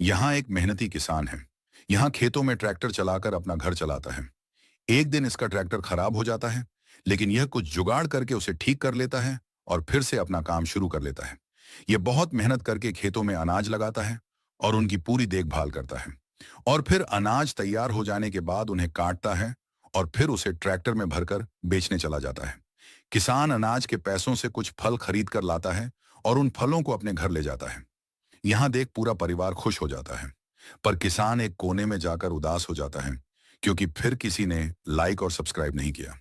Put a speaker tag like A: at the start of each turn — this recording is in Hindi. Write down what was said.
A: यहाँ एक मेहनती किसान है। यहाँ खेतों में ट्रैक्टर चलाकर अपना घर चलाता है। एक दिन इसका ट्रैक्टर खराब हो जाता है, लेकिन यह कुछ जुगाड़ करके उसे ठीक कर लेता है और फिर से अपना काम शुरू कर लेता है। यह बहुत मेहनत करके खेतों में अनाज लगाता है और उनकी पूरी देखभाल करता है। और फिर अनाज तैयार हो जाने के बाद उन्हें काटता है और फिर उसे ट्रैक्टर में भरकर बेचने चला जाता है। किसान अनाज के पैसों से कुछ फल खरीद कर लाता है और उन फलों को अपने घर ले जाता है। यहाँ देख पूरा परिवार खुश हो जाता है। पर किसान एक कोने में जाकर उदास हो जाता है, क्योंकि फिर किसी ने लाइक और सब्सक्राइब नहीं किया।